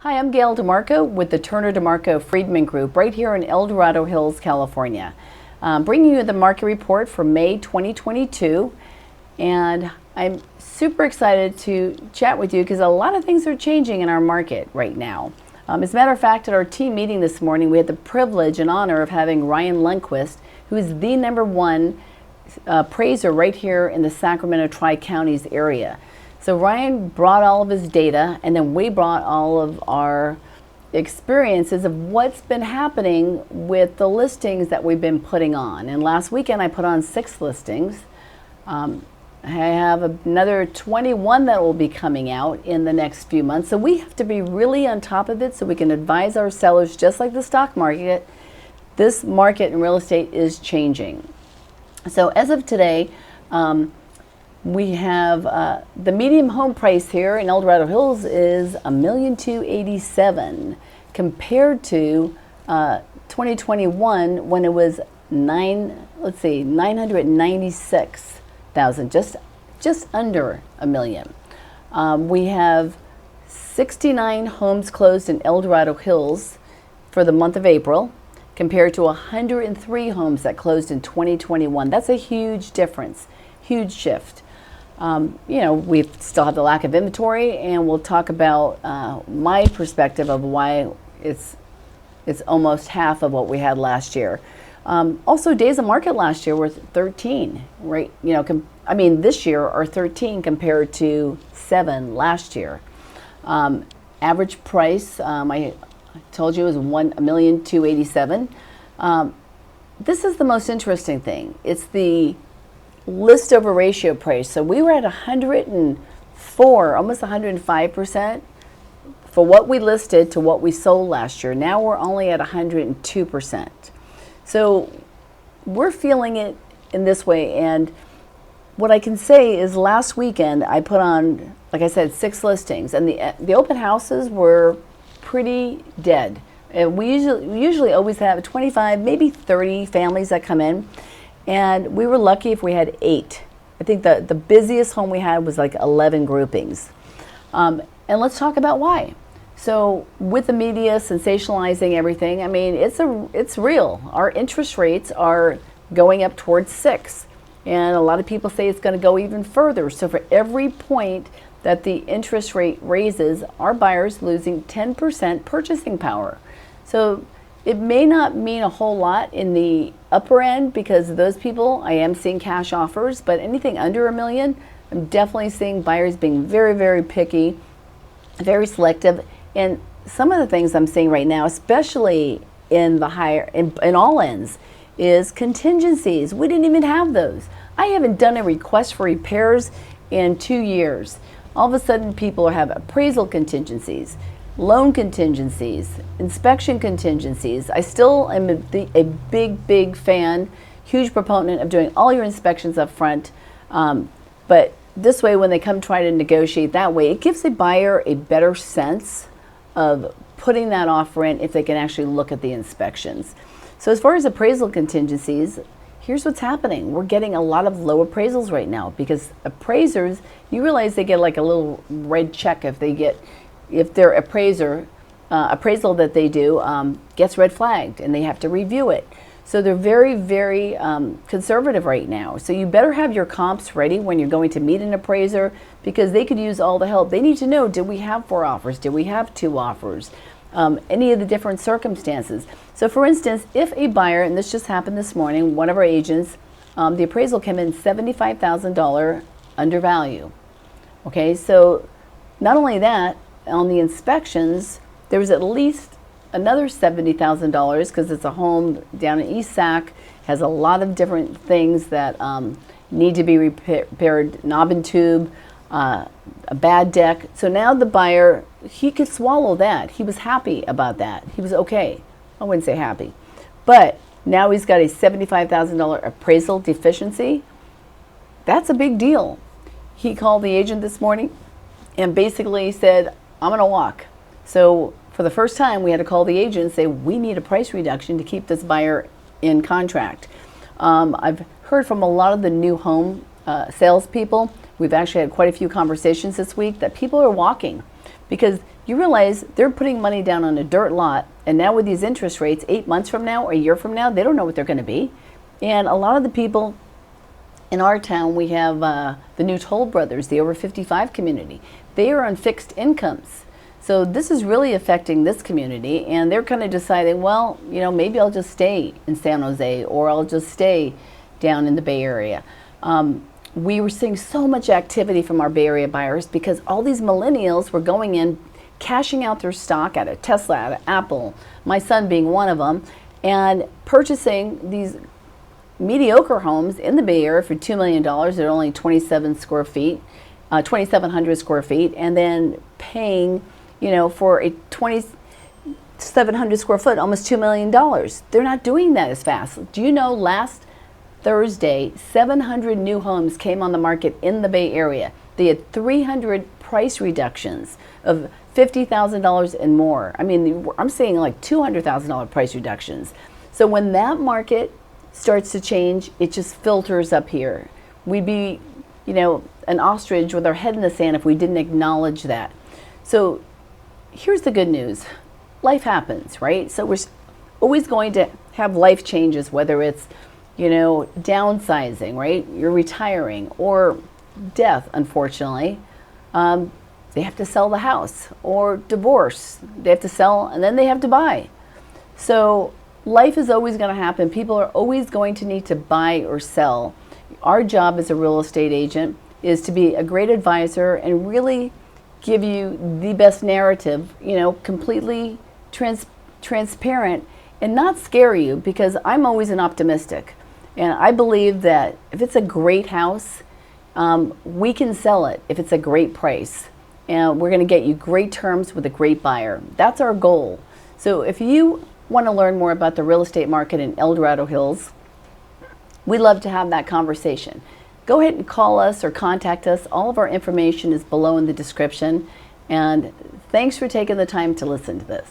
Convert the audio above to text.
Hi, I'm Gail DeMarco with the Turner DeMarco Friedman Group right here in El Dorado Hills, California. Bringing you the market report for May 2022, and I'm super excited to chat with you because a lot of things are changing in our market right now. As a matter of fact, at our team meeting this morning, we had the privilege and honor of having Ryan Lundquist, who is the #1 appraiser right here in the Sacramento Tri-Counties area. So Ryan brought all of his data, and then we brought all of our experiences of what's been happening with the listings that we've been putting on. And last weekend I put on 6 listings. I have another 21 that will be coming out in the next few months. So we have to be really on top of it so we can advise our sellers, just like the stock market. This market in real estate is changing. So as of today, we have the median home price here in El Dorado Hills is $1,287,000 compared to 2021 when it was 996,000, just under a million. We have 69 homes closed in El Dorado Hills for the month of April compared to 103 homes that closed in 2021. That's a huge difference, huge shift. We still have the lack of inventory, and we'll talk about my perspective of why it's almost half of what we had last year. Also, days of market last year were 13, right? This year are 13 compared to 7 last year. Average price, I told you, is $1,287,000. This is the most interesting thing. It's the list over ratio price. So we were at 104, almost 105% for what we listed to what we sold last year. Now we're only at 102%. So we're feeling it in this way. And what I can say is last weekend I put on, like I said, 6 listings, and the open houses were pretty dead. And we usually always have 25, maybe 30 families that come in. And we were lucky if we had 8. I think the busiest home we had was like 11 groupings. And let's talk about why. So with the media sensationalizing everything, it's real. Our interest rates are going up towards 6. And a lot of people say it's going to go even further. So for every point that the interest rate raises, our buyers losing 10% purchasing power. So it may not mean a whole lot in the upper end because of those people. I am seeing cash offers, but anything under $1 million, I'm definitely seeing buyers being very, very picky, very selective. And some of the things I'm seeing right now, especially in the higher, in all ends, is contingencies. We didn't even have those. I haven't done a request for repairs in 2 years. All of a sudden, people have appraisal contingencies, loan contingencies, inspection contingencies. I still am a big fan, huge proponent of doing all your inspections up front. But this way, when they come try to negotiate that way, it gives the buyer a better sense of putting that offer in if they can actually look at the inspections. So as far as appraisal contingencies, here's what's happening. We're getting a lot of low appraisals right now because appraisers, you realize they get like a little red check if their appraisal that they do gets red flagged and they have to review it. So they're very, very conservative right now. So you better have your comps ready when you're going to meet an appraiser because they could use all the help. They need to know, did we have 4 offers? Did we have 2 offers? Any of the different circumstances. So for instance, if a buyer, and this just happened this morning, one of our agents, the appraisal came in $75,000 under value. Okay, so not only that, on the inspections, there was at least another $70,000 because it's a home down in East Sac, has a lot of different things that need to be repaired, knob and tube, a bad deck. So now the buyer, he could swallow that. He was happy about that. He was okay. I wouldn't say happy. But now he's got a $75,000 appraisal deficiency. That's a big deal. He called the agent this morning and basically said, I'm going to walk. So for the first time, we had to call the agent and say, we need a price reduction to keep this buyer in contract. I've heard from a lot of the new home salespeople. We've actually had quite a few conversations this week that people are walking. because you realize they're putting money down on a dirt lot, and now with these interest rates, 8 months from now or a year from now, they don't know what they're going to be. And a lot of the people in our town, we have the new Toll Brothers, the over 55 community. They are on fixed incomes. So this is really affecting this community, and they're kind of deciding, well, you know, maybe I'll just stay in San Jose, or I'll just stay down in the Bay Area. We were seeing so much activity from our Bay Area buyers because all these millennials were going in, cashing out their stock out of Tesla, out of Apple, my son being one of them, and purchasing these mediocre homes in the Bay Area for $2 million at only 27 square feet, 2,700 square feet, and then paying, you know, for a 2,700 square foot, almost $2 million. They're not doing that as fast. Do you know last Thursday, 700 new homes came on the market in the Bay Area. They had 300 price reductions of $50,000 and more. I mean, I'm seeing like $200,000 price reductions. So when that market starts to change, it just filters up here. We'd be, you know, an ostrich with our head in the sand if we didn't acknowledge that. So here's the good news. Life happens, right? So we're always going to have life changes, whether it's, you know, downsizing, right? You're retiring, or death, unfortunately. They have to sell the house, or divorce. They have to sell and then they have to buy. So life is always going to happen. People are always going to need to buy or sell. Our job as a real estate agent is to be a great advisor and really give you the best narrative, you know, completely transparent, and not scare you, because I'm always an optimistic. And I believe that if it's a great house, we can sell it if it's a great price. And we're going to get you great terms with a great buyer. That's our goal. So if you want to learn more about the real estate market in El Dorado Hills, we'd love to have that conversation. Go ahead and call us or contact us. All of our information is below in the description. And thanks for taking the time to listen to this.